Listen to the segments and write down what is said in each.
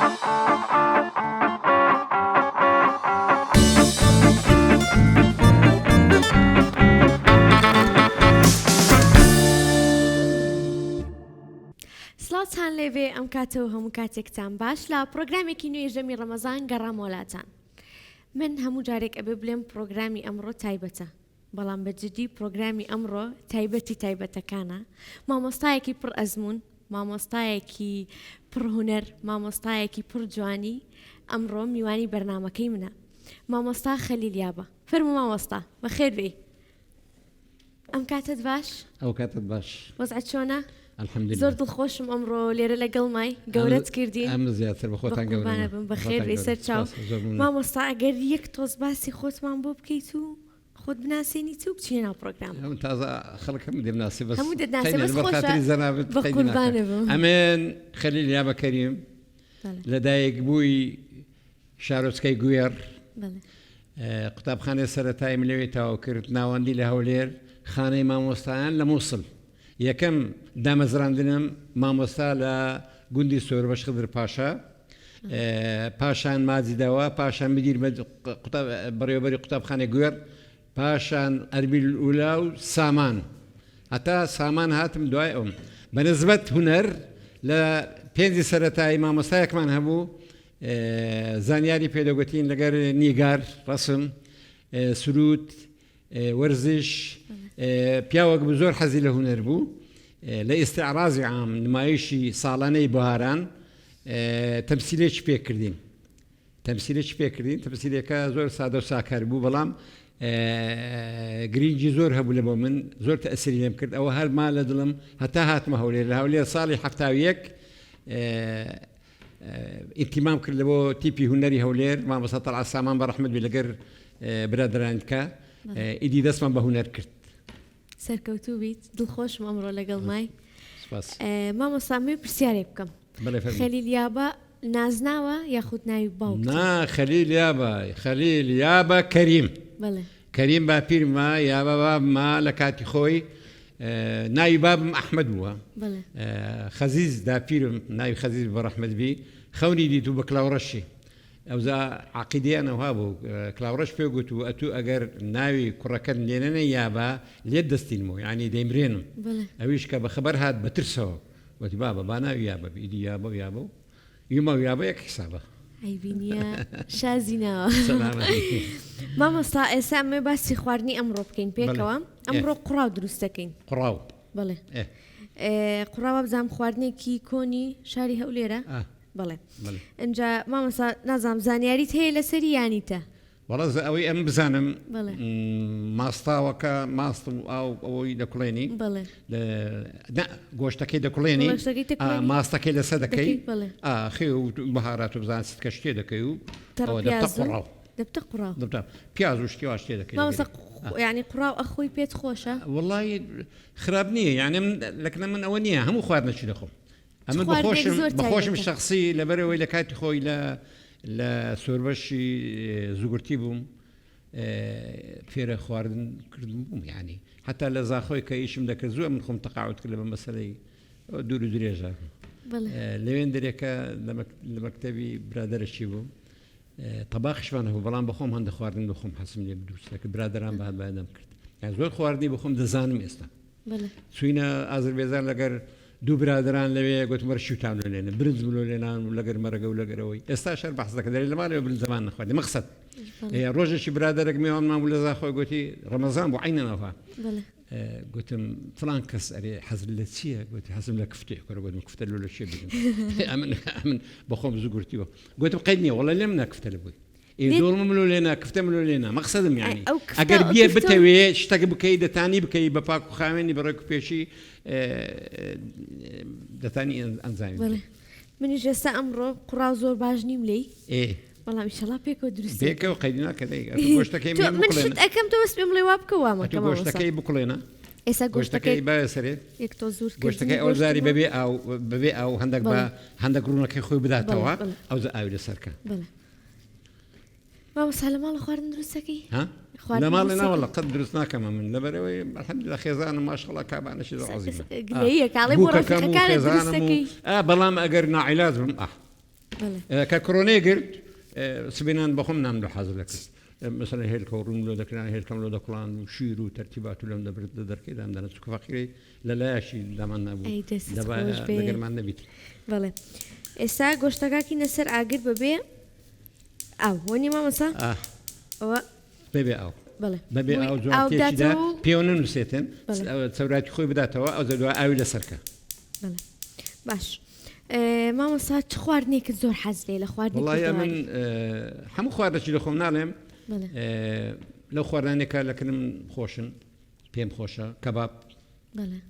سڵاتان لێوێ ئەم کاتەوە هەموو کاتێکتان باش لە پرۆگرامێکی نوێی ژەمی ڕەمەزان گەڕام وڵاتان. من هەموو جارێک ئەبێ بڵێم پرۆگرامی ئەمڕۆ تایبەتە، بەڵام بەجددی پرۆگرامی ئەمڕۆ تایبەتەکانە. مامۆستایەکی پڕ ئەزمون، مامۆستایەکی پڕهونەر، مامۆستایەکی پڕ جوانی ئەمڕۆ میوانی بەرنامەکەی منە. مامۆستا خەلیلیابە. فەرموو مامۆستا، بەخێر بێ. ئەم کاتت باش؟ ئەو کاتت باش. وەزعەت چۆنە؟ الحەمدولله. زۆر دڵخۆشم ئەمڕۆ لێرە لەگەڵ مای گەورەت کردین. ئەم زیاتر بە خۆتان گەورانە بم بەخێر بێ سەر چاو. مامۆستا ئەگەر یەک تۆز باسی خۆتمان بۆ بکەیت و خۆت بناسیێنی و بچینە ناو پرۆگرام. تازە خەڵکم دێناسی بەس هەموو دەناسی بەس خۆشە بە قوربانە بم. ئەمن خەلیلیابە کەریم لەدایک بووی شارۆچکەی گوێر قوتابخانەی سەرەتای لەوێ تاوا کرد ناوەندی لە هەولێر خانەی مامۆستایان لە مووسڵ. یەکەم دامەزراندنم مامۆستا لە گوندی سۆربەش خدر پاشا، پاشان ماجیداوە، پاشان مدیر بەڕێوەبەری قوتابخانەی گوێر، پاشان ئەربیل ئولا و سامان، هەتا سامان هاتم دوای ئەوم. بەنسبەت هونەر لە پێنجی سەرەتایی مامۆستایەکمان هەبوو، زانیاری پێدەگوتین لەگەر نیگار، ڕسم، سرود، وەرزش، پیاوەک زۆر حەزی لە هونەر بوو. لە ئێستیعرازی عام نمایشی ساڵانەی بەهاران تەمسیلێکی پێکردین. تەمسیلەکە زۆر سادە و ساکار بوو، بەڵام گرنگی زۆر هەبوو لە بۆ من، زۆر تەئسیری لێم کرد. ئەوە هەرما لە دڵم هەتا هاتمە هەولێر. لە هەولێر ساڵی 71 ئیتیمام کرد لە بۆ تیپی هونەری هەولێر. مامۆستا تەڵعات سامان بەڕەحمەت بێ لەگەر برادرانکە ئیدی دەستمان بە هونەر کرد. سەرکەوتوو بیت، دڵخۆشم ئەمڕۆ لەگەڵ مای. مامۆستا مێ پرسیارێ بکەم. خەلیلیابە نازناوە یاخود ناوی باوک؟ نا، خەلیلیابە کەریم. کەریم باپیرمە یابە بابمە لە کاتی خۆی ناوی بابم ئەحمەد بووە. خەزیز داپیرم ناوی خەزیز بەڕەحمەت بی خەونی دیت و بە کلااوڕەشی. ئەوزا عقیدیانەوە بوو کلااوڕەش پێ گوت و ئەتوو ئەگەر ناوی کوڕەکەت لێنەنە یابە لێت دەستینمەوە، یعنی دەیمرێنم. ئەویش کە بە خەبەر هات بەترسەوە وتی بابە با ناوی یابە ئیدی یابە و یمە و یابە یەک حسابە. ئەیبینیە شازینەوە. مامۆستا ئێستا ئەمێ باسی خواردنی ئەمڕۆ بکەین پێکەوە. ئەمڕۆ قوڕاو دروست دەکەین. قوڕاو؟ بەڵێ. قوڕاوە بزانم خواردنێکی کۆنی شاری هەولێرە؟ بەڵێ. ئەجا مامۆستا نازانم زانیاریت هەیە لەسەری یانیتە؟ وەڵا ئەوەی ئەم بزانم ماستاوەکە ماست و ئاو ئەوەی دەکوڵێنی، گۆشتەکەی دەکوڵێنی، ماستەکەی لەسەر دەکەی، خێ و بەهارات و بزان کە شتێ دەکەی و دەبتە قوڕاو پیاز و شتێ شتێ دەکەی. یعنی قوڕاو ئەخۆی پێت خۆشە؟ وەڵی خراپ نییە، یعنی لەکنە من ئەوە نییە هەموو خواردنەچی دەخۆم. ئەمە بەخۆشم شخصی لەبەرەوەی لە کاتی خۆی لە سۆربەشی زوگرتی بووم فێرە خواردن کردم بووم، یعنی حتا لە زاخۆی کە ئیشم دەکرد زووە من خۆم تەقاعود کرد لە بە مەسەلەی دوور و درێژە. لەوێن دەرێکە لە مەکتەبی برادەرەشی بووم تەباخشمان هەبوو، بەڵام بەخۆم هەندە خواردن بخۆم حەسم لێ بدووسەکە برادەران بەهات بەدەم کرد. زۆر خواردنی بخۆم دەزانم ئێستا. چوینە ئازەربایجان لەگەر دوو برادران لەوێ گوتمەرە شوتان لێنە برنج بلۆ لێنان و لەگەر مەرەگە و لەگەرەوەی ئێستا شەر بەحس دەکە دەری لەمانەوە برنج زەمان نەخواردی مەقسەد. ڕۆژێکی برادەرێک میوانمان بوو لە زاخۆی گوتی ڕەمەزان بوو عینەنەوە گوتم فلان کەس ئەرێ حەزم لە چییە؟ گوتی حەزم لە کفتێ کۆرە گوتم کفتە لۆ شێ بگرم. ئەمن بەخۆم زوگرتیوە گوتم قەید نییە وەڵا لێم ناکفتە لە بووی دۆڵمە ملۆ لێنا کفتە ملۆ لێنا مەقسەدم یعنی ئەگەر بیە بتەوێ شتێک بکەی دەتانی بکەی بە پاک و خاوێنی بەڕێک و پێشی دەتانی ئەنجامی. منیش ئێستا ئەمڕۆ قوڕاو زۆر باش نیم لێی بەڵام ئیشەڵا پێکەوە دروست پێکەوە قەیدی ناکەدەی گۆشتەکەی من شت ئەەکەم تۆ بەس پێم لێ وا بکەوامە گۆشتەکەی بکڵێنە ئێستا گۆشتەکەی بەسەرێ یەک تۆ زۆر گۆشتەکەی ئەوزاری بەبێ ئەو هەندێک ڕوونەکەی خۆی بداتەوە ئەو ئاوی لەسەرکە. مامۆستا لە ماڵە خواردن دروستەکەی؟ لە ماڵی ناوەڵە قەت دروست ناکەمە من لەبەرەوەی الحەمدولillah خێزانم ماشەڵڵا کابانەشی زۆر عەزیزە. گلەییە کاڵێ بۆ ڕەفیقەکانت دروست دەکەی؟ بەڵام ئەگەر ناعیلاج بم ككورونا قلت سبينان بخم نعمل حاضر لك مثلا هي الكورون لو ذكرنا هي الكم لو ذكران وشيرو ترتيبات لهم دبرت ذكر عندنا سك فقيري لا شيء لمن أبو دبا دقر ما نبيت بله إسا قشتاكي نسر عقد ببي أو وني ما مسا أو ببي أو بله ببي أو زوجتي كذا بيونن نسيتن تصورات خوي بدأتوا أو زودوا أو لسركة بله باش ماما صار تخوارني كزور حزلي لخوارني والله يا من حمو خوارد شيء لخوم نعلم لو خوارني كلكن خوشن بيم خوشة كباب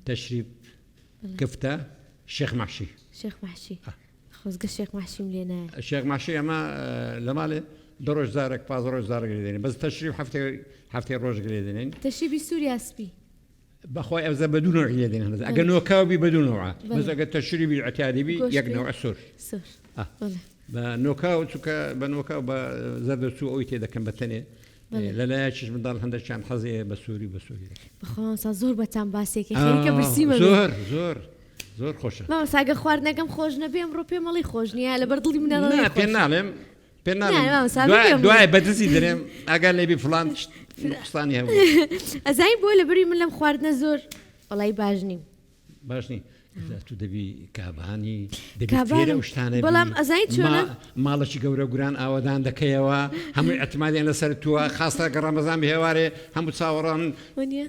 تشريب كفتة شيخ محشي خوز الشيخ محشي ملينا الشيخ محشي أما لماله دروج زارك باز روج زارك ليدين بس تشريب حفتي روج ليدين تشريب سوريا اسبي بأخوي أبزا بدون نوع ليدين هذا أجا نوكاوبي بدون نوع بس أجا تشريب اعتيادي بي يجنوع السور بنوكاو تسوكا بنوكاو بزاد سوء أويتي إذا كان بتني لا شيء من دار هندش عن حظي بسوري بخلاص زور بتعم باسيك خيرك برسيمة زور خوشة ما ساق خوارنا كم خوجنا بيم روبي مالي خوجني على برضلي من الله لا بينعلم دعاء بدرسي دريم أقال لي بفلان نقصاني هو أزاي بقول بري من لم خوارنا زور والله يباجني لا تدبي كاباني دبي فيرة وشتانة بلام أزاي شونا مالش جورا جران أودان دكيوا هم اعتمادي على سرتوا خاصة كرمضان بهواري هم تصوران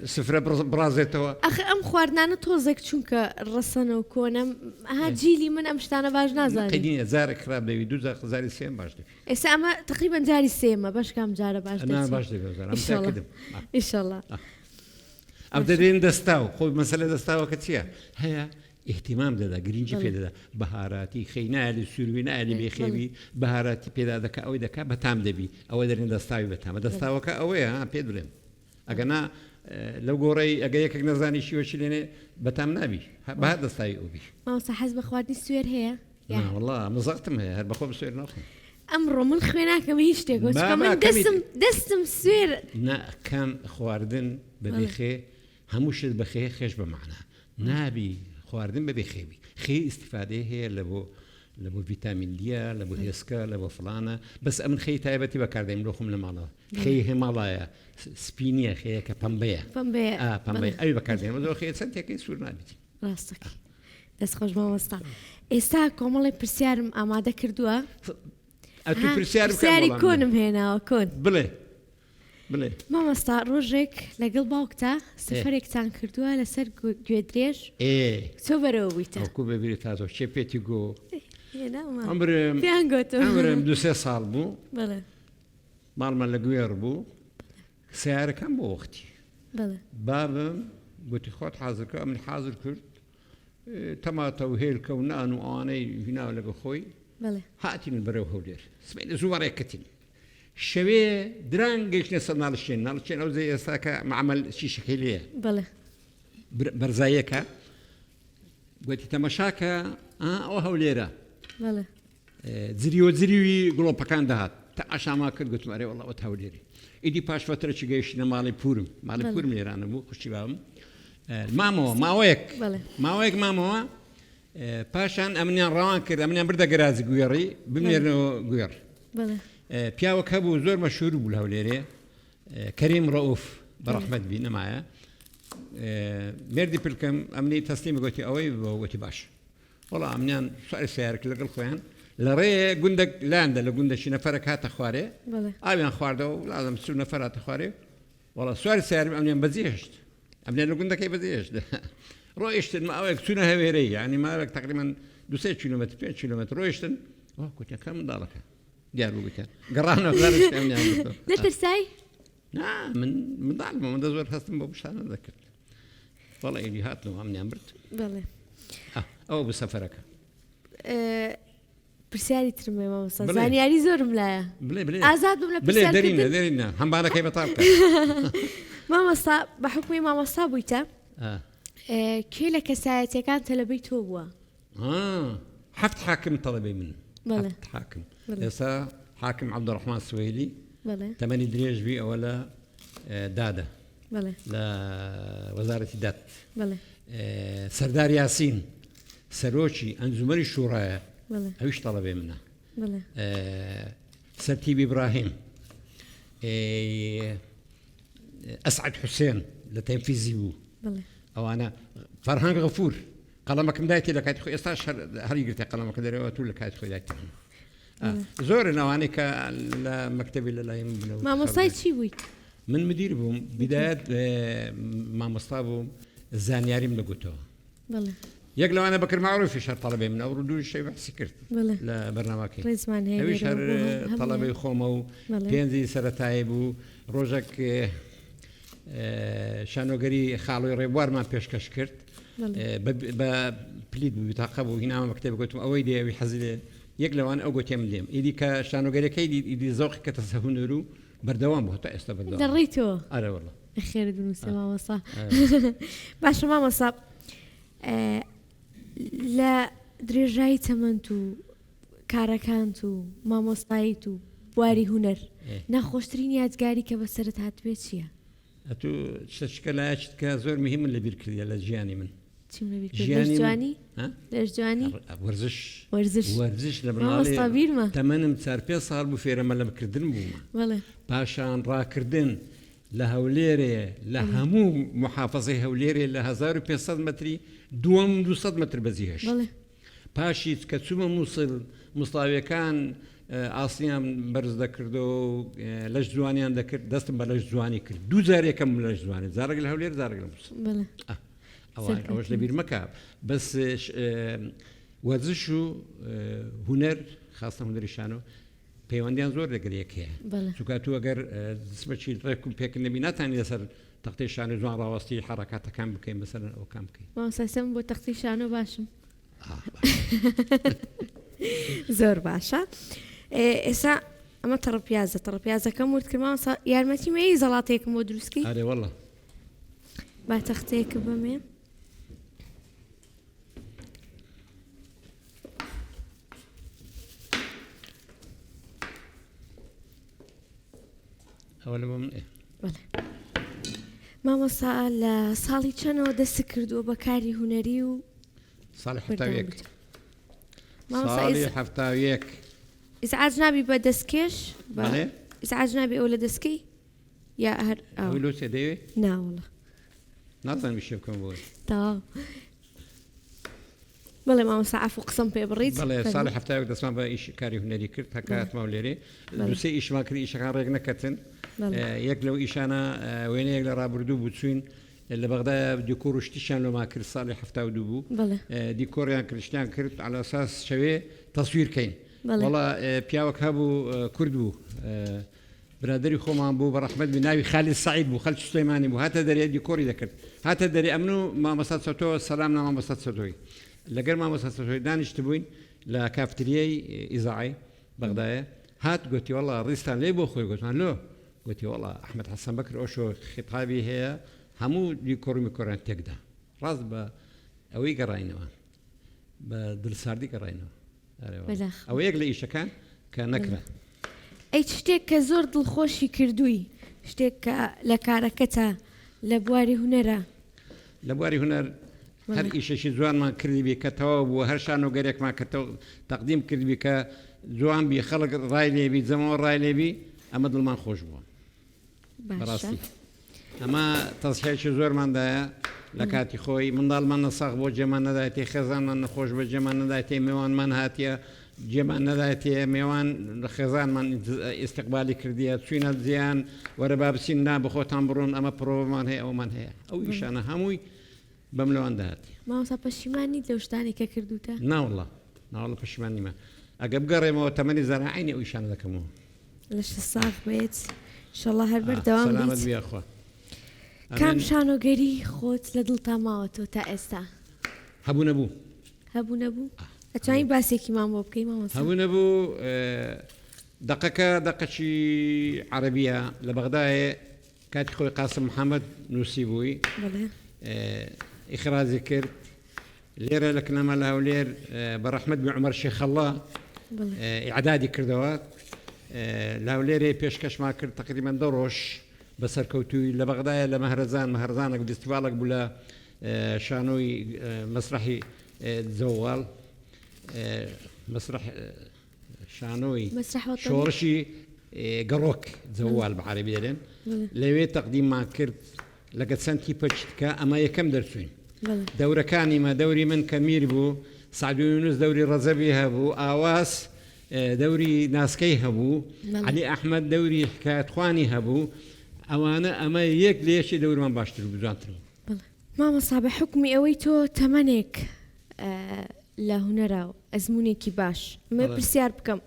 سفرة برازتوا أخي أم خوارنا نتوزك شونك الرسنا وكونم هاجيلي من أمشتانا باج نازاني قديم زارك خراب دبي دوزا زاري سيم باش دي إسا أما تقريبا زاري سيما باش كام جارة باش أنا باش دي إن شاء الله إن شاء الله أبدين دستاو خو مسألة دستاو كتير هي اهتمام ده جرينجي في ده بهاراتي خينال سوربينال بيخيبي بهاراتي بيدا ذكاء أو ذكاء بتام دبي أو درين دستاوي بتام دستاو كأوي ها بيدلهم أجنا لو جوري أجيك نزاني شيء وشيلين بتام نبي بهذا دستاوي أبي ما صحز بخواتي السوير هي لا والله مزقتم هي بخو بسوير ناخذ أمره من خويناك ما يشتكوا كمان دسم السوير نا كم خواردن ببيخي هموش بخي خش بمعنى نبي خواردن ببيخيبي خي استفاده هي لبو فيتامين دي لبو هيسكا لبو فلانة بس من خي تايبتي بكاردين لوخم لمالا خي هيمالايا سبينيا خي كبامبيا بامبيا أي بكاردين وذو خي سنتي كي سور نابتي راستك بس خوش ما مستا إستا كمالي برسيار آماده كردوا أتو برسياري كونم هنا كون بله ماما ستا روجك لقل باوكتا سفرك تان كردوا لسر جودريش سو برويتا أكو ببريتاتو شبيتي جو هنا عمرم عمرم 2 سال بو بله مال لقوير بو سعر كم بو وقتي بابم قلت خود حاضر من حاضر كرد تماتا وهيلكا ونان واني هنا لقى خوي هاتين البرو هودير سمعنا زواري كتين شوي درانجش نصنع نالشين أو زي ساكا معمل شيء شكلية بله برزايكا قلت تمشاكا أو هوليرا بله زريوي قلوا بكان دهات تعشى ما كنت قلت مري والله وتهوليري إدي باش فترة شجيش مالي بورم ليرانو بو خشي بام ماويك مامو باشان أمنيان روان كده أمنيان بردا جراز جويري بمنيرنو جوير بله بياو كابو زور مشهور بالهوليري كريم رؤوف برحمة بينا معايا مردي بالكم أمني تسليم قلتي أوي وقتي باش والله أمنيان سؤال سيارك لقل خوان لري قندك لاند لقندك شي نفرك هات أخواري أبيان خوار دو لازم تسوي نفر هات أخواري والله سؤال سيارك أمنيان بزيشت أمنيان لقندك أي بزيشت رويشتن ما أويك سنة هويري يعني ما لك تقريبا 2 كيلومتر 5 كيلومتر رويشتن كنت كم دارك جارو بكان قرانا غيرش أمنيان لا ترساي نعم من ظالمه من دزور خاصم بوش أنا ذكر والله يجي هات له أمنيان برد بله أو بسفرك برسالي ترمي ما وصل زاني يعني زور ملايا بلي أزاد بملا برسالي درينا هم بانا كيف طابك ما وصل بحكمي ما وصل بيتا كيلا كسايتي كانت لبيت هو حفت حاكم طلبي منه بله حفت حاكم يسا حاكم عبد الرحمن السويلي بله 8 دريج بي ولا داده بله لا وزارة الدات بله سردار ياسين سروشي أنزمري الشورى بله أيش طلبي منه بله سرتيب إبراهيم أسعد حسين لتنفيذي بو بله أو أنا فرهان غفور قلمك مدايتي لك هتخو إستاش هل قلت قلمك دريوات ولا كاتخو دايتي زورنا وأنا كمكتبي للايم ما مصايد شي بوي من مدير بوم بداية ما مصطابهم الزانياري من قوتو بله يقلو أنا بكر معروف في شهر طلبي من أوردو الشيء بحسي كرت بله لبرنامجي رزمان هي أوي شهر طلبي خومو بينزي سرتايبو روجك شانوغري خالو ريبوار ما بيشكش كرت بليد بتعقبوا هنا مكتب قلت أويدي أوي حزلي يقلو أنا أقول تيم إذا كشانوغري كيدي إذا ذوق كتسهونرو بردوام بهو تأست بردوام دريتو أنا والله خير بالمسا ما وصا باش ما وصا لا درجاي تمنتو كاركانتو ما مصايتو بواري هنر ناخوشترين يادگاری که بسرت هات بيت شيا أتو تشكل كزور مهم اللي بيركض على جياني من جياني ها جياني ورزش ما مصابير ما تمنم تربية صار بفير ما لم كردن بوما والله باشان را كردن لهوليري لهمو محافظة هوليري لهزار 500 متري دوم 200 متر بزيهش والله باشي كتسوما موصل مصطاوي كان ئاسیان بەرز دەکرد و لەش جوانیان دەکرد دەستم بە لەش جوانی کرد دوو جارێکم لەش جوانی زارێک لە هەولێر زارێک لە ئەوەش لە بیر مەکە بەس وەرزش و هونەر خاستە هونەریشانەوە پەیوەندیان زۆر لەگەر یەک هەیە چونکە تو ئەگەر دەستمەچی ڕێکم پێکرد نەبی ناتوانانی لەسەر تەختەی شانۆ جوان ڕاوەستی حرەکاتەکان بکەین بەسەر ئەوکان بکەین ماسەسم بۆ تەختی شانۆ باشم زۆر باشە ئێستا ئەمە تەڕپیازەکەم ورد کردمەوە یارمەتی مەی زەڵاتەیەکم بۆ دروستکەی ئارێ وەڵڵا با تەختەیەکە بەمێ ئەوە لە بۆ من مامۆستا لە ساڵی چەندەوە دەست کردووە بە کاری هونەری و ساڵی حەفتاویەک ساڵی حەفتاویەک ئیزعاج نابی بە دەستکێش ئیزعاج نابی ئەو لە دەستکەی یا هەر ئەو لۆ دەوێ ناوەڵە نازانم شێ بکەم بۆی تەواو بەڵێ مامۆستا عەفو قسەم پێ بڕیت بەڵێ ساڵی حەفتاویەک دەستمان بە ئیش کاری هونەری کرد هەکاتمەوە لێرێ دووسێ ئیشمان کرد ئیشەکان ڕێک نەکەتن یەک لەو ئیشانە وێنەیەک لە ڕابردوو بوو چوین لە بەغدا دیکۆر و شتیشان لۆما کرد ساڵی 72 بوو دیکۆڕیان کردشتیان کرد على ئەساس شەوێ تەسویرکەین وەڵا پیاوەک هەبوو کورد بوو برادری خۆمان بوو بە ڕەحمەت بی ناوی خالید سعید بوو خەلچ سلەیمانی بوو هاتە دەرێ دیکۆری دەکرد هاتە دەرێ ئەمن و مامۆستا چەتۆ سەلام نا مامۆستا چەتۆی لەگەر مامۆستا چەتۆی دانیشت بووین لە کافتریای ئیزاعی بەغدایە هات گوتی وەڵا ڕیستان لێ بۆ خۆی گوتمان لۆ گوتی وەڵا ئەحمەد حەسەن بەکر ئۆشۆ خیتابی هەیە هەموو دیکۆڕ میکۆران تێکدا ڕاست بە ئەوەی گەڕاینەوە بە دڵساردی گەڕاینەوە ئەوە یەک لە ئیشەکان کە نەکرا ئەی شتێک کە زۆر دڵخۆشی کردووی شتێک کە لە کارەکەتە لە بواری هونەرە لە بواری هونەر هەر ئیشەشی جوانمان کردی بێ کە تەواو بووە هەر شانۆگەرێکمان کە تەقدیم کردبی کە جوان بی خەڵک ڕای لێبی جەمەوە ڕای لێبی ئەمە دڵمان خۆش بووە بەڕاستی ئەمە تەسحێکی زۆرماندایە لە کاتی خۆی منداڵمان نەساغ بۆ جێمان نەدایەتی خێزانمان نەخۆش بە جێمان نەدایەتی میوانمان هاتیە جێمان نەدایەتێ میوان خێزانمان ئیستقبالی کردیە چوینە جیان وەرە با بچین نا بخۆتان بڕۆن ئەمە پرۆڤمان هەیە ئەومان هەیە ئەو ئیشانە هەمووی بەم لەوان داهاتی مامۆستا پەشیمانی لەو شتانی کە کردوتە ناوەڵڵا ناوەڵڵا پەشیمان نیمە ئەگە بگەڕێمەوە تەمەنی زەراعینی ئەو ئیشانە دەکەمەوە لە شتە ساغ بێت ئینشەڵڵا هەر بەردەوام سەلامەت بێ خوا کام شانۆگەری خۆت لە دڵتا ماوەتەوە تا ئێستا هەبوو نەبوو هەبوو نەبوو ئەتوانین باسێکیمان بۆ بکەین مامۆستا هەبوو نەبوو دەقەکە دەقەچی عەرەبیە لە بەغدایە کاتی خۆی قاسم محەممەد نووسی بووی ئیخراجی کرد لێرە لە کنەمە لە هەولێر بە ڕەحمەت بن عومەر شێخەڵڵا ئیعدادی کردەوە لە هەولێرێ پێشکەشمان کرد تقریباً 2 ڕۆژ بەسەرکەوتووی لە بەغدایە لە مەهرەزانێک فستیڤالێک بوو لە شانۆی مەسرحی جەوال مسرح شانۆی مسرح وطني. شۆڕشی گەڕۆک جەوال بەعەرەبی دەڵێن لەوێ تەقدیممان کرد لەگە چەندی پەچکە ئەمە یەکەم دەرچوین دەورەکانی مە دەوری من کە میر بوو سعد یونس دەوری ڕەزەبی هەبوو ئاواز دەوری ناسکەی هەبوو علی ئەحمەد دەوری حکایەتخوانی هەبوو ئەوانە ئەمە یەک لە یەکی دەورمان باشتر و بجوانتر بوو. مامۆستا بە حکمی ئەوەی تۆ تەمەنێک لە هونەرە و ئەزمونێکی باش مە پرسیار بکەم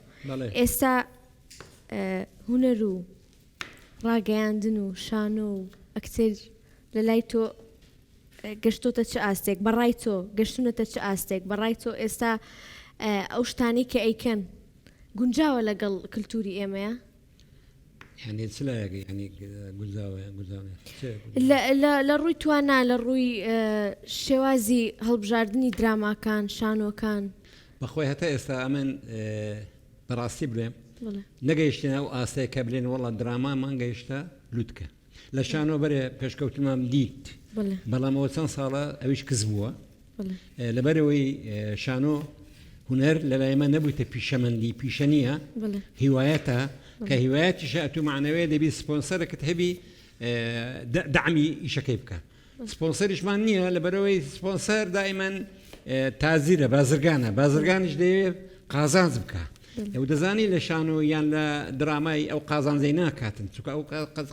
ئێستا هونەر و ڕاگەیاندن و شانۆ و ئەکتەر لە لای تۆ گەشتۆتە چه ئاستێک بەڕای تۆ گەشتونەتە چه ئاستێک بەڕای تۆ ئێستا ئەو شتانی کە ئەیکەن گونجاوە لەگەڵ کللتوری ئێمەیە يعني سلاقي يعني جزاوي لە ڕووی توانە لە ڕووی شێوازی هەڵبژاردننی دراماکان شانۆکان بەخۆی هەتا ئێستا ئەمن بەڕاستی بڵێم نەگەیشتە ئەو ئاستەیە کە بلێن وەڵە درامان گەیشتە لوتکە لە شانۆ بەرێ پێشکەوتمان دیت بەڵامەوە چەند ساڵە ئەویش کەس بووە لەبەرەوەی شانۆ هونەر لە لایمە نەبوویتە پیشەمەندی پیشە نییە هیوایەتە کە هیوایەتیشە ئەتو معنەوەیە دەبی سپۆنسەرەکەت هەبی دعمی ئیشەکەی بکە سپۆنسەریشمان نییە لەبەرەوەی سپۆنسەر دائیمەن تازیرە بازرگانیش دەوێت قازانز بکە ئەو دەزانی لە شانۆ یان لە درامای ئەو قازانزەی ناکاتن چونکە ئەو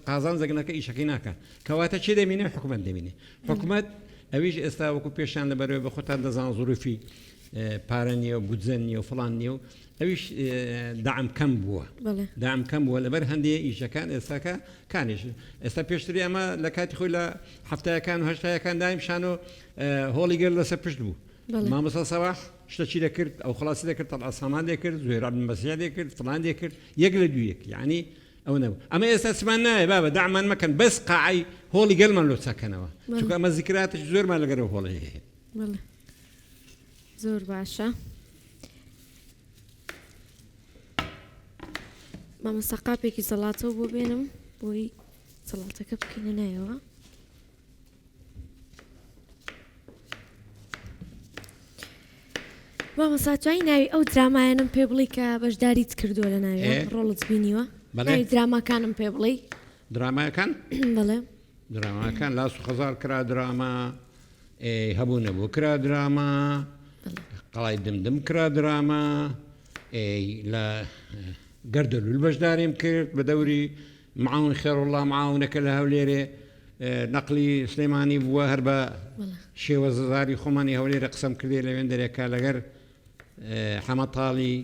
قازانزەگەنەکە ئیشەکەی ناکات کەواتە چی دەبینێ حکومەت دەبینێ حکومەت ئەویش ئێستا وەکو پێشان لەبەرەوەی بە خۆتان دەزان زۆرفی پارە نیە و گوجەن نیە و فڵان نیە و ئەویش داعم کەم بووە داعم کەم بووە لەبەر هەندێک ئیشەکان ئێستاکە کانیش ئێستا پێشتری ئەمە لە کاتی خۆی لە هەفتایەکان و هەشتایەکان دایم شانۆ هۆڵی گەر لەسەر پشت بوو مامۆستا سەواح شتەچی دەکرد ئەو خلاصی دەکرد تەڵعا سامان دەکرد زوێرا بەسییا دەکرد فڵان دەکرد یەک لە دوویەک یعنی ئەو نەبوو ئەمە ئێستا سمان نایە بابە داعمان مەکەن بەس قاعی هۆڵی گەلمان لۆ چاکەنەوە چونکە ئەمە زیکراتش زۆرمان لەگەرەوە هۆڵی هەیە زۆر باشە مامۆستا قاپێکی سەڵاتەوە بۆ بێنم بۆی سەڵاتەکە بکەینە نایەوە مامۆستا توانی ناوی ئەو درامایانم پێ بڵی کە بەشداریت کردووە لە ناوی ڕۆڵت بینیوە ناوی دراماکانم پێ بڵی درامایەکان بڵێ دراماکان لاس و خەزار کرا دراما هەبوو نەبوو کرا دراما قەڵای دمدم کرا دراما لە گەردەلول بەشداریم کرد بە دەوری معاون خێرڵڵا معاونەکە لە هەولێرێ نەقلی سلێمانی بووە هەر بە شێوە زاری خۆمانی هەولێرە قسەم کردێ لەوێن دەرێکا لەگەر حەمەتاڵی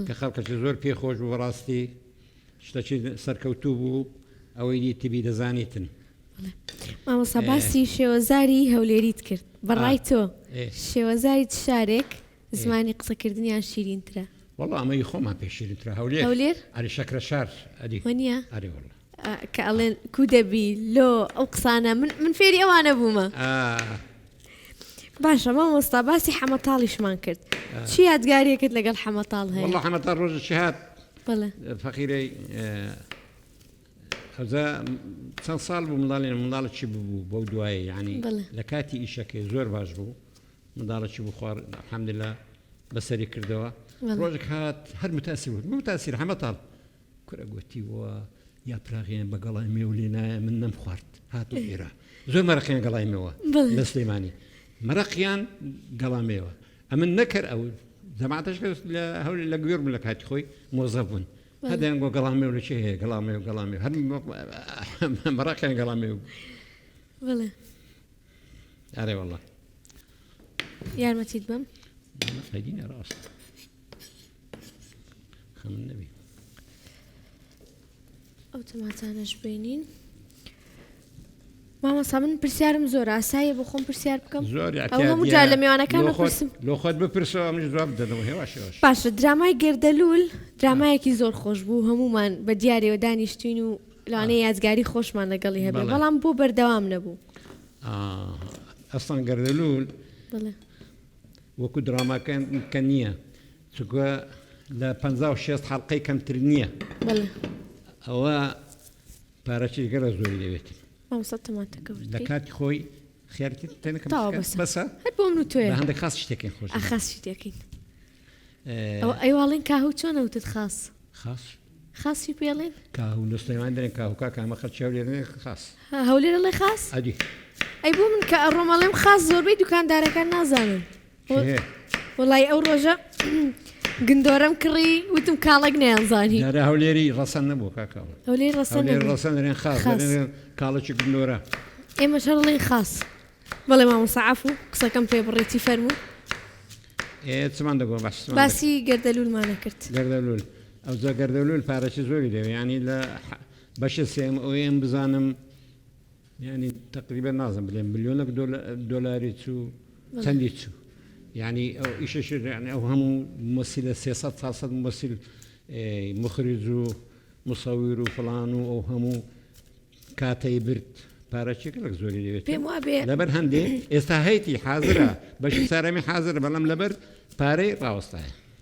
کە خەڵکەی زۆر پێخۆش بوو بەڕاستی شتەکی سەرکەوتوو بوو ئەوەی دیتیبی دەزانیتن مامۆستا باسی شێوەزاری هەولێریت کرد بەڕای تۆ شێوەزاری شارێک زمانی قسەکردنیان شیرینترە والله ئەمەی خۆمان پێشیرترا هەولێر ئەری شەکرە شار وەنیە ئەری وڵە کە ئەڵێن کو دەبی لۆ ئەو قسانە من فێری ئەوانە بوومە باشە مامۆستا باسی حەمەتاڵیشمان کرد چی یادگاریەکەت لەگەڵ حەمەتاڵ هەیە والله حەمەتاڵ ڕۆژێکی هات فەقیرەی هەزا چەند ساڵ بوو منداڵێن منداڵێکی بوو بەو دوایە یعنی لە کاتی ئیشەکەی زۆر باش بوو منداڵێکی بوو خوار الحەمدلله بەسەری کردەوە ڕۆژێک هات هەر متاسیر بوو متاسیر حەمەتاڵ کورە گوتیوە یا پراغیان بە گەڵای مێ و لێ نایە من نەم خوارد هاتو ئێرە زۆر مەرەقیان گەڵای مێوە لە سلێمانی مەرەقیان گەڵامێوە ئەمن نەکرد ئەو جەماعەتەش لە هەولێر لە گوێر بوون لە کاتی خۆی مۆزەف بوون هەدایان گۆ گەڵامێ و لە چێ هەیە گەڵامێ هەر مەرەقیان گەڵامێ بوو بڵێ ئارێ وەڵڵا یارمەتیت بەم خەیدینە ڕاست خەمن نەبی ئەو تەماتانەش بینین مامۆستا من پرسیارم زۆر ئاساییە بۆ خۆم پرسیار بکەم ئەو هەموو جار لە میوانەکان بپرسم لۆ خۆت بپرسەوە منیش جواب بدەمەوە هێواش باشە درامای گەردەلول درامایەکی زۆر خۆش بوو هەمومان بە دیارەوە دانیشتین و لەوانەیە یادگاری خۆشمان لەگەڵی هەبێ بەڵام بۆ بەردەوام نەبوو ئەسڵان گەردەلول وەکو دراماکان کە نییە چونکە لە 56 حەڵقەی کەمتر نییە ئەوە پارەچی گەرە زۆری دەوێت لە کاتی خۆی خیارەتی تێنەکەم بەسە هەر بۆ من و توێ هەندێک خاص شتێکین خۆش خاص شتێکین ئەیواڵین کاهو چۆنەوتت خاص خاص خاصی پێڵێن كاهو نستيمان درين كاهو كاكا ما خدش شاولي خاص هەولێرە لێ خاص ادي ئەی بۆ من کە ڕۆمەڵێم خاص زۆربەی دوکاندارەکان نازانن وڵای ئەو ڕۆژە گندۆرەم کڕی وتم کاڵێک نەیانزانی لا هوليري رسن نبو كاكا هەولێر ڕەسەن هوليري رسن درين خاص درين كالتش قنورة ئێمە شەڕڵین خاص بەڵێ مامۆستا عەفو قسەکەم پێ بڕێتی فەرموو ايه تسمان دقو بس باسی گەردەلوولمانە کرد قردلول او زا قردلول بارش زوري ده يعني لا باش سيم او ام بزانم يعني تقريبا نازم مليون دولاري تسو سنديتسو يعني او ايش يعني او هم ممثل سياسات صارت ممثل مخرج مصور وفلان او هم كاتيبرت بارشي كلك زوري ده پێم وابێ لبر هندي استهيتي حاضره باش سارمي حاضر بلام لبر باري راوسته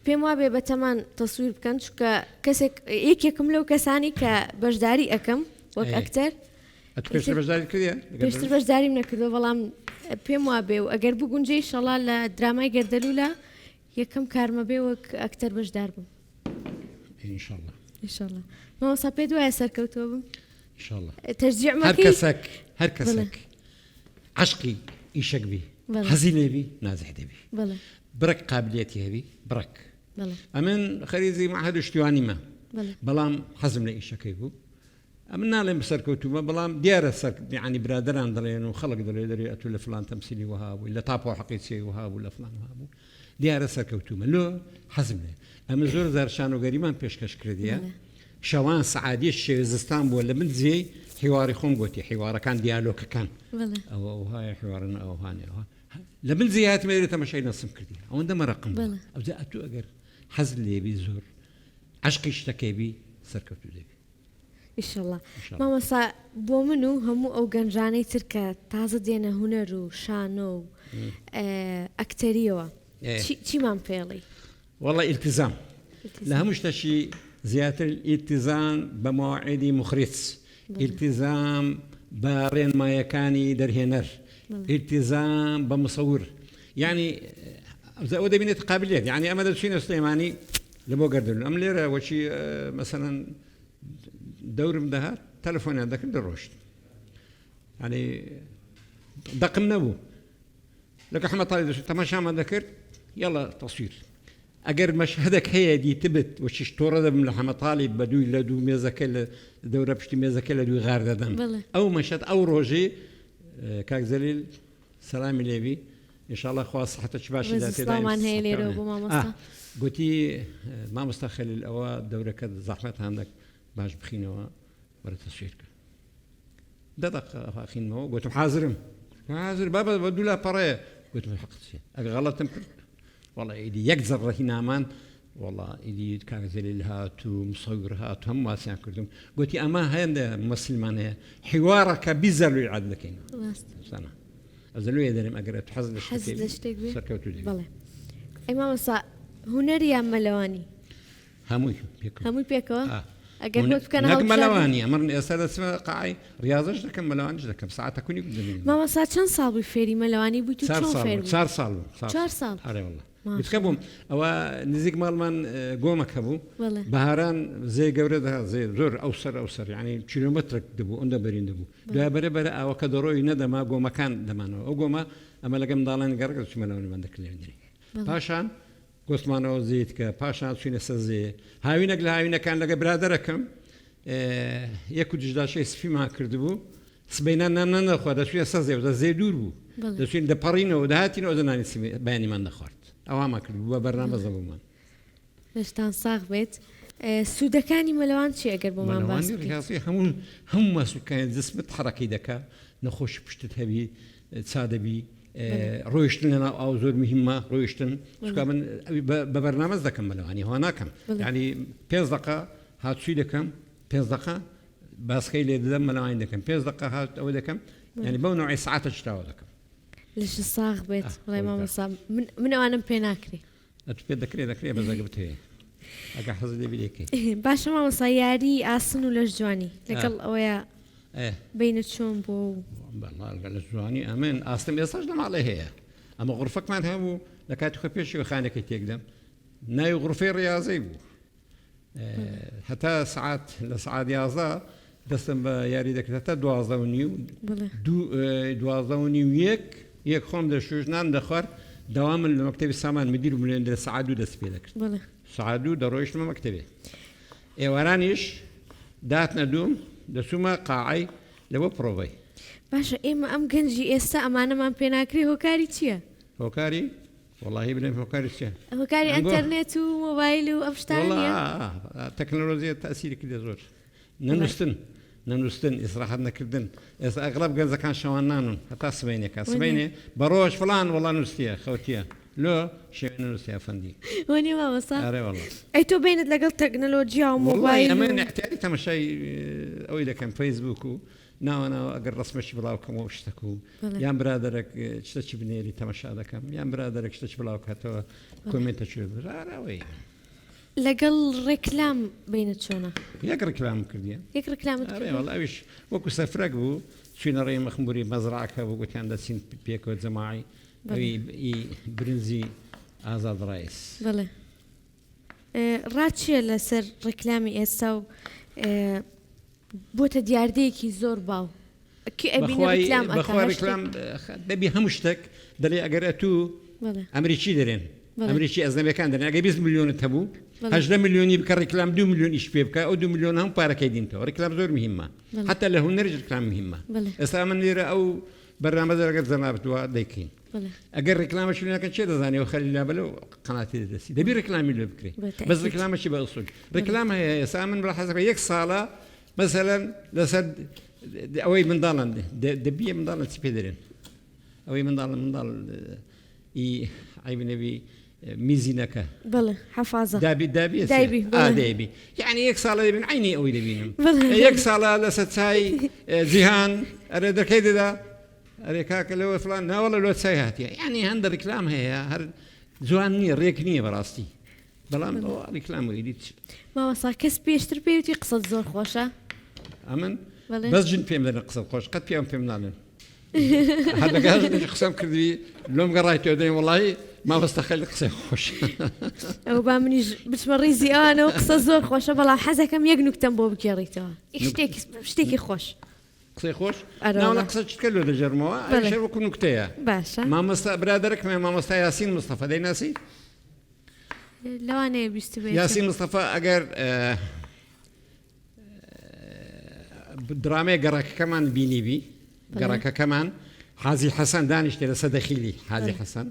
پێم وابێ بە تەمان تەسویر بکەن چکە کەسێک یەکێکم لەو کەسانی کە بەشداری ئەەکەم وەک ئەکتەر اتكشف بجاري كذا پێشتر بەشداریم نەکردو بەڵام پێم وابێ و ئەگەر بگونجەی شەڵا لە درامای گەردەلوولە یەکەم کارمە بێ وەک ئەکتەر بەشدار بم ان شاء الله ئینشەڵڵا مامۆستا پێ دوایە سەرکەوتووە بم ان شاء الله تەرجیعمەکەی هركسك عشقي ايشك بي بلى. حزينه بي نازح بي بەڵێ برك قابليتي هبي برك بەڵێ امن خريزي معهد اشتواني ما بەڵێ بلام حزم لي ايشك يبو امنا لهم بسركوتوما بلام ديار سرك يعني برادران دلين وخلق دلي اتو لفلان تمثيلي وهاب ولا طابو حقيقي وهاب ولا فلان وهاب ديار سركوتوما لو حزم لي اما زور زرشان وغريمان بيشكش كرديا شوان سعادي الشيزستان ولا من زي حواري خون قوتي حوار كان ديالوج كان بەڵێ او هاي حوارنا او هاني او لمن زيات ميري تمشي نصم كردي او عندما رقم بلى. او زاتو اجر حزن لي بيزور عشقي اشتكي بي سركتو لي ئینشەڵڵا إن شاء الله. مامۆستا بۆ من و هەموو ئەو گەنجانەی تر کە تازە دێنە هونەر و شانۆ و ئەکتەریەوە چیمان پێڵی والله التزام لا مش تشي زيادة الالتزام بمواعيد مخرج التزام بارين ما يكاني درهنر التزام بمصور يعني زود بين التقابليات يعني أما شيء سليماني لبو قدرنا أم ليرة وشي مثلا دور مدهار تلفون عندك دروشت يعني دقم نبو لك أحمد طالب تماشى ما ذكرت يلا تصوير اگر مشهدك هي دي تبت وش تورد من لحمة طالب بدو لدو ميزكل دورة بشتي ميزكل دو غار ددن او مشهد او روجي كاك زليل سلام ليبي ان شاء الله خواص حتى تشباش ذاتي طبعا هي ليرو بمامستا قلتي ما مستخل الاوا دورة كذا زحمت عندك باش بخينوا برا تصويرك ددق اخين مو قلت حاضر بابا بدو لا برا قلت حقتي غلط والله إيدي يقدر هنا مان والله إيدي كان زي هات ومصور هات هم واسع كردهم قلت أما هذا مسلمان حوارك بيزلوا يعدلكين سنة أزلوا يدرم أقرأ حزل الشتيك سركوتو دي بله أي ماما صا هنري يا ملواني هموي بيكو أقول لك كان هناك ملواني أمرني أستاذ اسمه قاعي رياضة كم ملواني كم ساعة تكوني قدامي ماما صار كم صار بفيري ملواني بيتو شلون فيري صار 4 سال هذا والله بتكبهم أو نزيق مالمان قومك هبو بهاران زي جوردها زي زور أوسر يعني كيلومتر دبو أندا برين دبو ده برا أو كدروي ندى ما قوم مكان دمانو أو قوما أما لقم دالان قرقل شو ملون من ذاك اللي عندني باشان قسمانو زيت كباشان شو نسزي هاوينك لهاوينك كان لقى برادركم يكو جدا شيء في ما كردبو سبينا ننا خدا شو يسزي وده زي دور بو ده شو ده بارينو ده هاتينو أذناني سمي بيني من دخارت أو ما كردبو برنامج زبون لشتان صاغ بيت سودكاني ملوان شيء أقرب ما باس رياضي هم سكان جسم حركي دكا نخش بشتت هبي تساعد بي رويشتن لنا أو زور مهمة رويشتن سكان ببرنامج ذاك ملواني هناك يعني 5 دقيقة هات شيء دكم 5 دقيقة بس خيل دم ملواني دكم 5 دقيقة هات أو دكم يعني بونوع ساعات تشتاو دكم ليش الصاغ بيت والله ما مصاب من أنا بيناكري أتبي ذكري بس قبتها أجا حظي بليكي باش ما مصياري أصلا ولا جواني لكن أويا بين شون بو والله الجواني أمين أصلا يصجد ما عليه هي أما غرفك ما تهمو لكاتو خبيش وخانك تقدم ناوی غرفەی ڕاضی بوو هەتا سعات لە سعات 11 دەستم بە یاری دەکرد هەتا 12 یەک خۆم دەشوش نان دەخوارد دەوامن لە مەکتەبی سامان مدیر بوون لە سعات 2 دەست پێ دەکرد سعات 2 دەڕۆیشتمە مەکتەبێ ئێوارانیش داتنە دووم دەچوومە قاعەی لەوە پرۆڤەی باشە ئێمە ئەم گەنجی ئێستا ئەمانەمان پێ ناکرێ هۆکاری چییە؟ هۆکاری وڵی بڵێم هۆکاری چیە؟ هۆکاری ئەنتەرنێت و مۆبایل و ئەم شتانە تەکنۆلۆژیە تاسیری کردێ زۆر نەنووسن ئیسراحەت نەکردن ئێستا ئەغڵب گەنجەکان شەوان نانون هەتا سبەینێکە سبەینێ بە ڕۆژ فڵان وڵا نووسە خەوتیە لۆ شوێنە نووسیا فەندی وەنی مامۆستا ئەرێوەڵە ئەی تۆ بینت لەگەڵ تەکنەلۆژیا و مۆبایل ئەمە نەحتیاجی تەماشای ئەوەی دەکەم فەیسبوک و ناوەناوە ئەگەر ڕسمەشی بڵاوکەمەوە شتەک و یان برادەرێک شتێکی بنێری تەماشا دەکەم یان برادەرێک شتێکی بڵاو کاتەوە کۆمنتە چێ ئەوەی لەگەڵ ڕێکلام بینت چۆنە؟ یەک ڕێکلام کردیە یەک ڕێکلامت وەڵ ئەویش وەکو سەفرەک بوو چوینە ڕێی مەخمبوری مەزرعکە بۆ گوتیان دەچین پێکەوە جەماعی ئەوی برنجی ئازاد ڕایس بڵێ ڕاچیە لەسەر ڕێکلامی ئێستا و بۆتە دیاردەیەکی زۆر باو ڕێکلام دەبی هەموو شتێک دەڵێ ئەگەر ئەتوو ئەمریکی دەرێن ئەمریکی ئەزنەبەکان دەرێن ئەگەر 20 میلیۆنت هەبوو 18 میلیۆنی بکە ڕێکلام 2 میلیۆن ئیش پێ بکە ئەو 2 میلیۆن هەم پارەکەی دینتەوە ڕێکلام زۆر مهمە حتا لە هونەرش ڕێکلام مهمە ئێستا من لێرە ئەو بەرنامە دەرەگەر زەنابتووە دەیکەین ئەگەر ڕێکلامە شوێنەکە چێ دەزانێ خەلیلا بەلەو قەناتی دەدەسی دەبی ڕێکلامی لێ بکرێ بەس ڕێکلامەکی بە ئوسوول ڕێکلام هەیە ئێستا من بە حەزەکە یەک ساڵە مەسەلەن لەسەر ئەوەی منداڵن دەبیە منداڵن چی پێ دەرێن ئەوەی منداڵ عیبنەبی میزینەکە بڵێ حەفازە دابی یعنی یەک ساڵە دەبین عینی ئەوەی دەبینم یەک ساڵە لەسەر چای جیهان ئەرێ دەکەی دەدا ئەرێ کاکە لەوە فلان ناوەڵە لۆ چای هاتیە یعنی هەندە ڕێکلام هەیە هەر جوان نییە ڕێک نییە بەڕاستی بەڵام ڕێکلام ویدیت ماوەسا کەس پێشتر پێوتی قسەت زۆر خۆشە ئەمن بەس ژن پێم دەنە قسە خۆش قەت پێم پێم ناڵێن هەردەگاش قسەم کردوی لۆم گەڕای تۆ دەین وڵی مامۆستا خەلی قسەی خۆش ئەو با منیش بچمە ڕیزی ئەوانەوە قسە زۆر خۆشە بەڵام حەزەکەم یەک نوکتەم بۆ بگێڕیتەوە شتێکی خۆش قسەی خۆش ناوڵە قسە چکە لۆ دەژەرمەوە ئەشە وەکو نوکتەیە باشە مامۆستا برادەرێکمە مامۆستا یاسین مستەفا دەیناسی لەوانەیە بیست بێت یاسین مستەفا ئەگەر درامەیە گەڕەکەکەمان بینیبی گەڕەکەکەمان حازی حەسەن دانیشتێ لە سەدەخیلی حازی حەسەن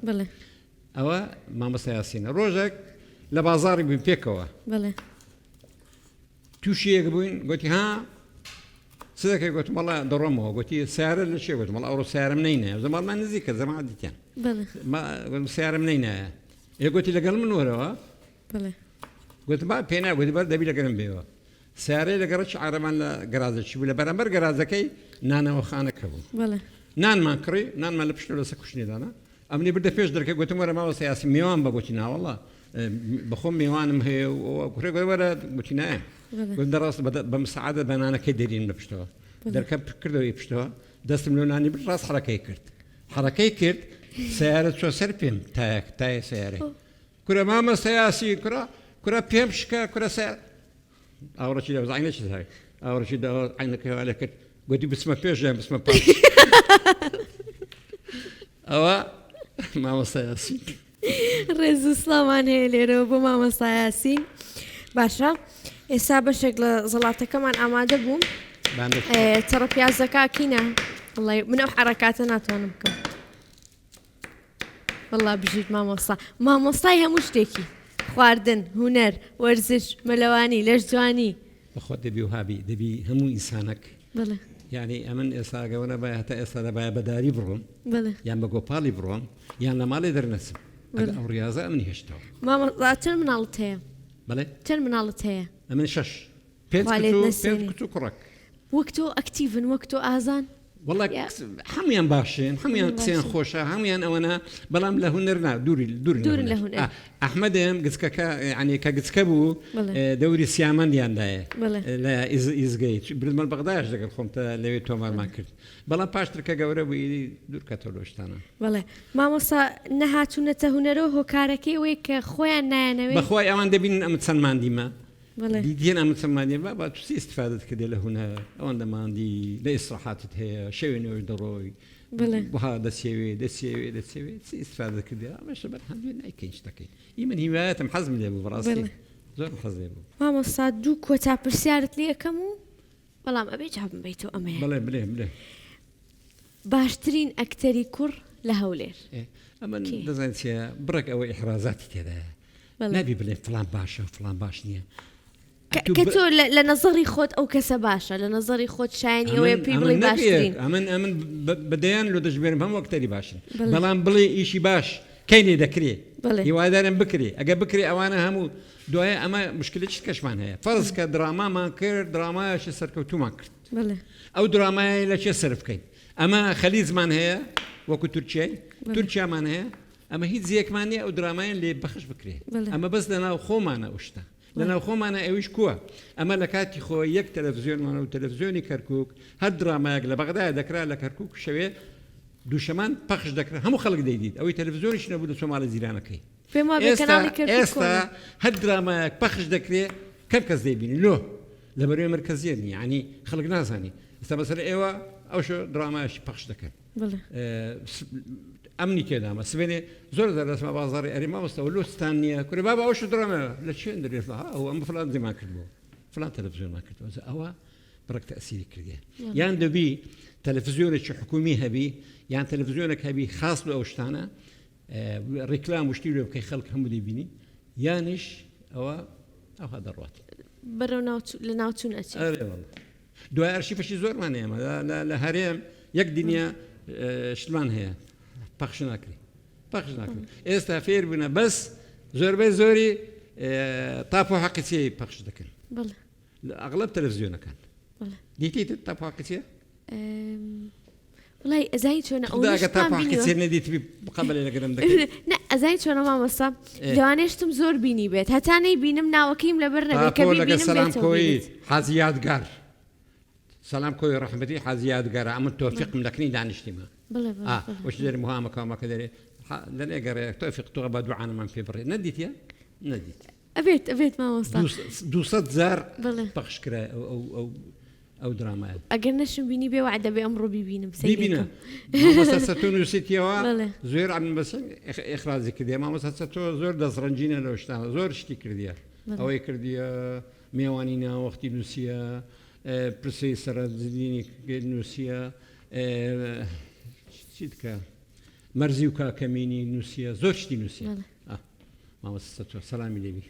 ئەوە مامۆستا یاسینە ڕۆژێک لە بازاڕی بووین پێکەوە تووشیەک بووین گوتی ها سەدەکەی گوت مەڵە دەڕۆمەوە گوتی سیارە لە چێ گوت مەڵ ئەوڕۆ سیارم نینایە زەمانمان نزیکە زەماعەت دیتیان سیارم نینایە ئێ گوتی لەگەڵ من وەرەوە گوت با پێ ناگوتی بەر دەبی لەگەرم بێەوە سیارەی لەگەڕ عارەمان لە گەرازەکی بوو لە بەرامبەر گەرازەکەی نانەوە خانەکە بوو نانمان کڕی نانمان لە پشت لەسەر کوشتنیدانە ئەمنی بردە پێش دەرکە گوتم وەرە ماوە سیاسی میوان بە گوتی ناوەڵە بەخۆم میوانم هەیە و کوڕێک وەرە گوتی نایە گوت دەڕاست بە مساعدە بە نانەکەی دەرین لە پشتەوە دەرکە کردەوەی پشتەوە دەستم لە نانی ڕاست حرەکەی کرد سیارە چۆ سەر پێم تایە سیارە کورە مامە سیاسی کورە پێم شکە کورە سیار ئاوڕەکی دەوە عینەکی دای ئاوڕەکی داوە عینەکەی لە کرد گوتی بسمە پێش یان بسمە پاش ئەوە مامۆستا یاسین ڕێز و سڵامان هەیە لێرەوە بۆ مامۆستا یاسین باشە ئێستا بەشێک لە زەڵاتەکەمان ئامادە بووم چڕە پیازەکە کینە من ئەو حرەکاتە ناتوانم بکەم وەڵا بژیت مامۆستای هەموو شتێکی خواردن هونەر وەرزش مەلەوانی لەش جوانی بەخۆ دەبی و هابی دەبی هەموو ئینسانەک یعنی ئەمن ئێستاگەوەە باە هەتا ئێستا دەبایە بەداری بڕۆم یان بە گۆپاڵی بڕۆم یان لە ماڵی دەرنەچم ئەو ڕاضە ئەمنی هێشتەوە چەند مناڵت هەیە بڵێ چەند مناڵت هەیە ئەمن 6 پێ کوڕک وەک تۆ ئەکتیڤن وەک تۆ ئازان والله هەمویان باشن هەمویان قسەیان خۆشە هەمویان ئەوەنە بەڵام لە هونەرنا دووری لە هونەر ئەحمەدم گچکەکە ینی کە گچکە بوو دەوری سیامەندیاندایە لە ئیزگەی برمەل بەغدایش دەگەڵ خۆمتە لەوێ تۆمارمان کرد بەڵام پاشترکە گەورە بووی دوورکەتەوە لۆشتانە بەڵێ مامۆستا نەهاتوونەتە هونەرەوە هۆکارەکەی ئەوەی کە خۆیان نایەنەوەی بەخوای ئەوان دەبین ئەمە چەندمان دیمە دیدێن ئەمە چەندمانێ با تووسی استفادت کردێ لە هونەر ئەوان دەماندی لە ئیسراحاتت هەیە شەوێنەوەی دەڕۆی بها دەسێوێ استفادە کردێ ئەمەشە بەر هەندوێ نایکەین شتەکەی ئیمن هیوایەتم حەزم لێ بوو بەڕاستی زۆر حەزێ بوو مامۆستا دوو کۆتا پرسیارت لێ یەکەم و بەڵام ئەبێ جوابم بیتەوە ئەمەیە بڵێ باشترین ئەکتەری کوڕ لە هەولێر ئەمە دەزانێت چیە بڕێک ئەوە ئیحرازاتی تێدایە نابی بڵێ فلان باشە فلان باش نییە کە تۆ لە نەزەری خۆت ئەو کەسە باشە لە نەزەری خۆت شایانی ئەوەیە پێی بڵێ باشترین ئەمن بەدەیان لۆ دەژبێرم هەموو ئەکتەری باشن بەڵام بڵێ ئیشی باش کەی لێ دەکرێ هیوادارم بکرێ ئەگە بکرێ ئەوانە هەموو دوایە ئەمە مشکلە چ کەشمان هەیە فەرز کە درامان کرد درامایەشی سەرکەوتومان کرد ئەو درامایە لە چێ سەر بکەین ئەمە خەلیزمان هەیە وەکو تورکیامان هەیە ئەمە هیچ زیەکمان نیە ئەو درامایان لێ بەخش بکرێ ئەمە بەس لەناو خۆمانە ئوشتە لەناو خۆمانە ئەویش کووە ئەمە لە کاتی خۆ یەک تەلەڤیزیۆنمانە و تەلەڤیزیۆنی کەرکووک هەر درامایەک لە بەغدایە دەکرا لە کەرکووک شەوێ دووشەمان پەخش دەکرا هەموو خەڵک دەیدیت ئەوەی تەلەڤیزیۆنیش نەبوو لە سۆمالە زیرانەکەی ئێستا هەر درامایەک پەخش دەکرێ کەم کەس دەیبینی لۆ لەبەروێ مرکزیە نیە ینی خەڵک نازانی ئێستا بەسەر ئێوە ئەوشە درامایەشی پەخش دەکەن ئەمنی تێدامە سبێنێ زۆر دەرەسمە بازاڕی ئەریما وەستەوە لۆستان نییە کوێ بابا ئەوش درامە لە چێن دەرێت ئەو ئەمە فلان زێمان کردبوو فلان تەلەڤیزیۆنمان کردەوە ئەوە بڕێک تەئسیری کردێ یان دەبی تەلەڤیزیۆنێکی حکومی هەبی یان تەلەڤیزیۆنێک هەبی خاص بە ئەو شتانە ڕیکلام وشتی لێ بکەی خەڵک هەموو دەیبینی یانیش ئەوە ئەوها دەڕات بەرەو لە ناوچوون ئەچێ دوای ئەرشیفەشی زۆرمان هەیە لە هەرێم یەک دنیا شتمان هەیە پەخش ناکری ئێستا فێر بوونە بەس زۆربەی زۆری تاپ و حەقیچیەی پەخش دەکەن ئەغڵب تەلەڤیزیۆنەکان دیتی تاپ و حەقیچیە وڵای ئەزای چۆنە ئەو نەدیتی بقەبلێ لەگەرم دەکەن ئەزای چۆنە مامۆستا لەوانێشتم زۆر بینی بێت هەتانەی بینم ناوەکەیم لەبەر نەبێت کە لەگە سەلام کۆی حەزی یادگار سلام كوي رحمتي حزيات قرا أمن توفيق ملكني دانشتيما وش داري مهامة كما كذا لن أقرأ توفيق تغبى دعانا من في بري نديت يا نديت أبيت ما وصل دوصت زار بخش كرا أو دراما أقرناش بيني بي وعدا بأمره بيبينا بيبينا ما مسلسلتون وسيتيوا زور عن بس إخراج كذا ما مسلسلتون زور دزرنجينا لو اشتغل زور اشتي كرديا أو يكرديا ميوانينا وقتي نوسيا پرسی سرزدینی نوسیە چی دکە مەرزی و کاکەمینی نووسیە زۆر شتی نووسیە مامۆستا سەلامی لێبی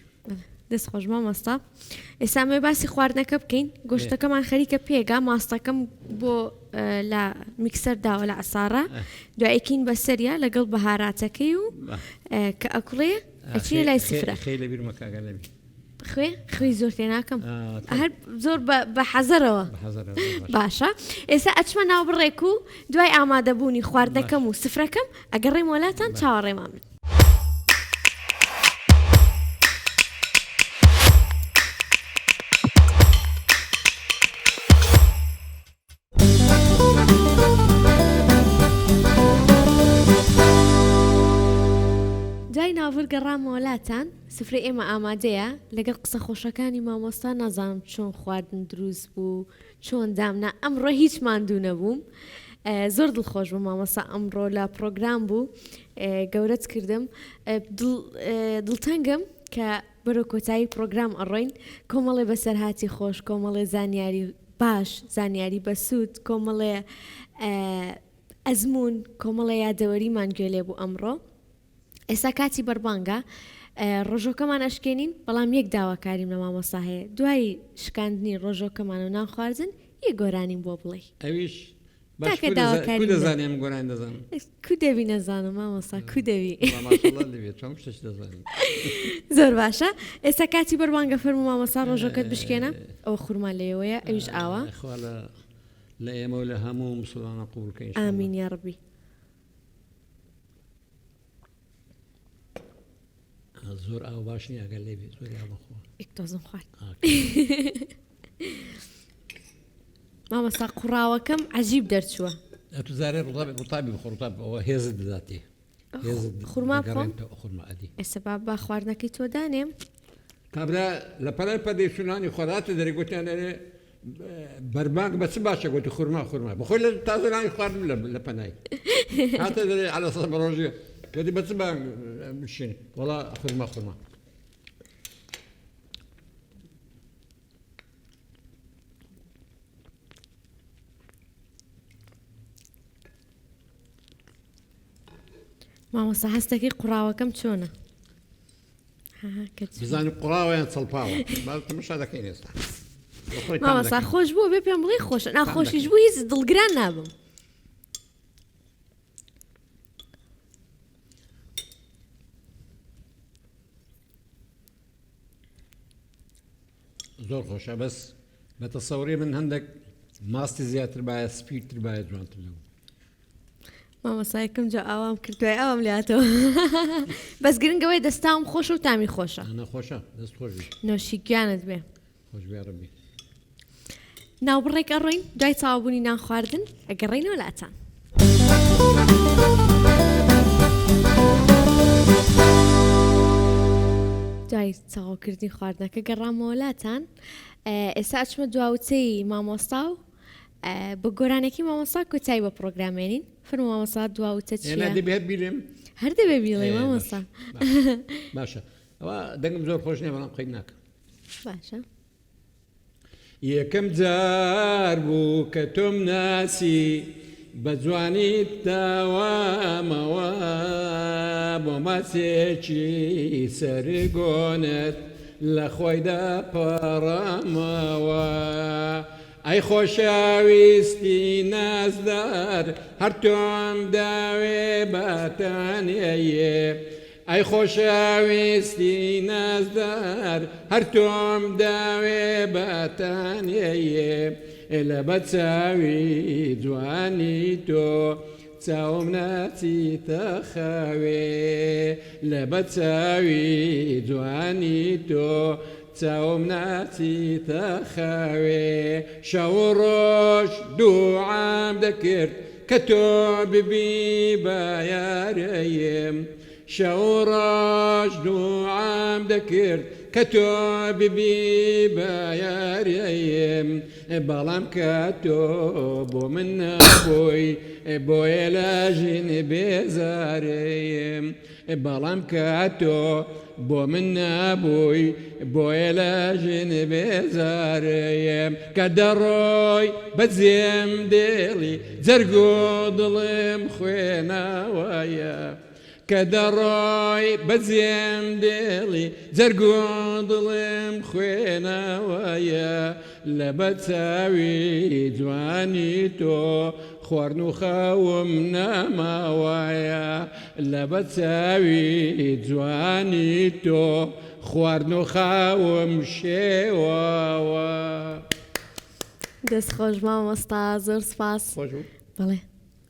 دەست خۆش مامۆستا ئێستا مێ باسی خواردنەکە بکەین گۆشتەکەمان خەریکە پێگا ماستەکەم بۆ لە میکسەر داوە لە عسارە دوایەکین بەسەریە لەگەڵ بەهاراتەکەی و کە ئەکوڵێ ئەچینە لای سفرە خەی لە بیرمە کاگە لەبی خوێ زۆر تێ ناکەم هەر زۆر بە حەزەرەوە باشە ئێستا ئەچمە ناو بڕێک و دوای ئامادەبوونی خواردنەکەم و سفرەکەم ئەگەڕێم وڵاتان چاوەڕێمان بن گەڕام وڵاتان سفرە ئێمە ئامادەیە لەگەڵ قسە خۆشەکانی مامۆستا نازانم چۆن خواردن دروست بوو چۆن دامنا ئەمڕۆ هیچ ماندوو نەبووم زۆر دڵخۆش بوو مامۆستا ئەمڕۆ لە پرۆگرام بوو گەورەت کردم دڵتەنگم کە بەرەو کۆتایی پرۆگرام ئەڕۆین کۆمەڵێ بەسەرهاتی خۆش کۆمەڵێ زانیاری باش زانیاری بەسوود کۆمەڵێ ئەزمون کۆمەڵێ یادەوەریمان گوێلێ بوو ئەمڕۆ ئێستا کاتی بەربانگە ڕۆژۆکەمان ئەشکێنین بەڵام یەک داواکاریم لە مامۆستا هەیە دوای شکاندنی ڕۆژۆکەمان و نان خواردن یەک گۆرانیم بۆ بڵێ ئەویش تاکە داواکاری دەزانم گۆران دەزانم کو دەبی نەزانم مامۆستا کو دەبی زۆر باشە ئێستا کاتی بەربانگە فەرموو مامۆستا ڕۆژۆکەت بشکێنە ئەوە خورما لێوەیە ئەویش ئاوە لا يا مولا همو مسلمان قبولك إن شاء الله. آمين يا ربي. زور أو باشني قال لي زور يا بخو اكتوزن خوات ماما ساقراوكم عجيب درتشوا أتزاري رطابي بخور رطاب هو هيزد ذاتي هيزد خرما بخون خرما أدي السبب باخوارنا كي تو دانم كابلا لبلا بدي شناني خرات دري قلت أنا بربانك بس باشا قلت خرما بخول تازلاني خار لبناي حتى دري على صبروجي قلت بس مشين والله خرما ماما صحستكي قراوكم شونا ها بزاني قراوة يعني تصلباوة بالك مش هذا كين يصح ماما صح خوش بو بيبي مغي خوش انا خوش يجبو يزد القران نابم زور خوشة بس بتصوري من عندك ماستي زيادة ترباية سبيد ترباية جوان تلو ماما صايكم جو اوام كرتوي اوام لياتو بس قرن قوي دستاهم خوش وتامي خوشة أنا خوشة دست خوش بي نوشي كانت بيه خوش بي يا ربي ناو بريك أروين جاي تصاوبوني نان خواردن أقرين ولا أتان جاي تصاوب كردين خواردن كقرام ولا أتان إسا أشما دواوتي ماموستاو بقرانكي ماموستا كتاي ببروغرامينين فرو ماموستا دواوتي تشيا أنا دي بهد بيلم هردي بيبيلي ماموستا باشا دقم زور خوشني بنا قيدناك باشا يا كم زار بو كتم ناسي بزواني الدوام وما سيشي سرقونت لخويدا براموا أي خوشاويستي ناس دار هرتم داوي باتاني أي خوشاويستي ناس دار هرتم داوي باتاني إلا بتساوي جواني تو تساوم ناتي تخاوي لا بتساوي جواني تو تساوم ناتي تخاوي شاوروش دو عام ذكرت كتب بيبا يا ريم شاوروش دو عام ذكرت كتب بيبا يا ريم بلام كتب ومن أبوي بوي لاجن بزاريم بلام كتب ومن أبوي بوي لاجن بزاريم كدروي بزيم ديلي زرقو ظلم خوينا ويا كدروي بزيم ديلي زرقو ظلم خوينا ويا لبتساوي جواني تو خورنو خاومنا ما ويا لبتساوي جواني تو خورنو خاوم شيوا دست خوش ماما ستا زور سپاس خوشو بله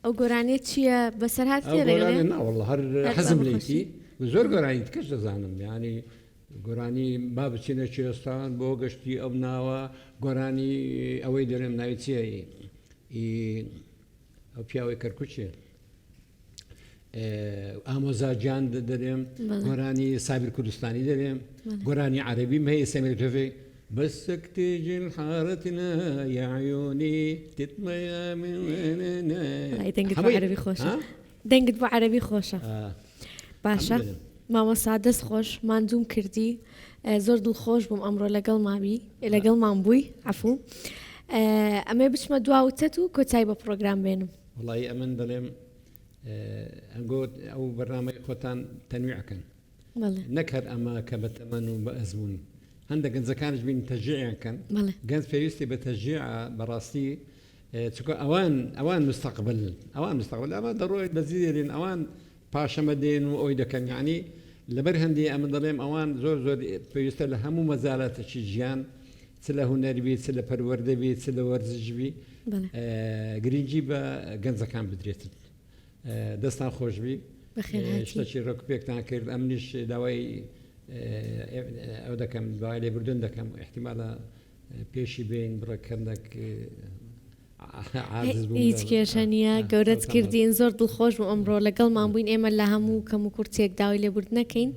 او گرانی چیه بسر هات أو فيه قراني رجله نا والله هر حزم ليتي وزور قراني تكش زانم يعني قراني باب سينا شيستان بوغشتي أو ناوا قراني أوي درم نايتي أو بياوي كركوشي ئامۆزاجان دەرێم گۆرانی سابر کوردستانی دەرێم گۆرانی عەرەبیم هەیە سەمیرتۆفێ بەسەکتێ حارەتنا یاعیۆنی تتمەیا دەنگت بۆ عەرەبی خۆشە دەنگت بۆ عەرەبی خۆشە باشە مامۆستا دەست خۆش ماندووم کردی زۆر دڵخۆش بووم ئەمڕۆ لەگەڵمان بووی عەفوو ئەمێ بچمە دواوتەت و کۆتایی بە پرۆگرام بێنم وڵی ئەمن دەڵێم ئەنگۆت ئەو بەرنامەی خۆتان تەنویعکەن نەکرد ئەمە کە بە تەمەن و بە ئەزمون هەندێک گەنجەکانش بین تەژیعیانکەن گەنج پێویستی بە تەژیع بەڕاستی چکە ئەوان مستەقبل ئەمە دەڕۆی بەزیرین ئەوان پاشەمە دێن و ئەوی دەکەن یعنی لەبەر هەندی ئەمە دەڵێم ئەوان زۆر پێویستە لە هەموو مەزالاتێکی ژیان چ لە هونەر بیت چ لە پەروەردە بیت چ لە وەرزش بی گرنگی بە گەنجەکان بدرێتن دەستان خۆشببی شتەی ڕۆکپێکتان کرد ئەمنیش داوای ئەو دەکەم دوای لێبوردن دەکەم احتیمالە پێشی بین بڕەکەندێک هیچ کێشە نییە گەورەت کردین زۆر دڵخۆش و ئەمڕۆ لەگەڵمان بووین ئێمە لە هەموو کەم و کورتێک داوای لێبوردنەکەین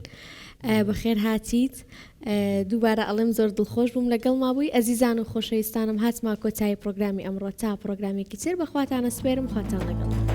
بەخێر هاتیت دووبارە ئەڵێم زۆر دڵخۆش بووم لەگەڵما بووی ئەزیزان و خۆشەویستانم هاتما کۆتایی پرۆگرامی ئەمڕۆ تا پرۆگرامێکی تر بەخواتانە سپێرم خواتان لەگەڵ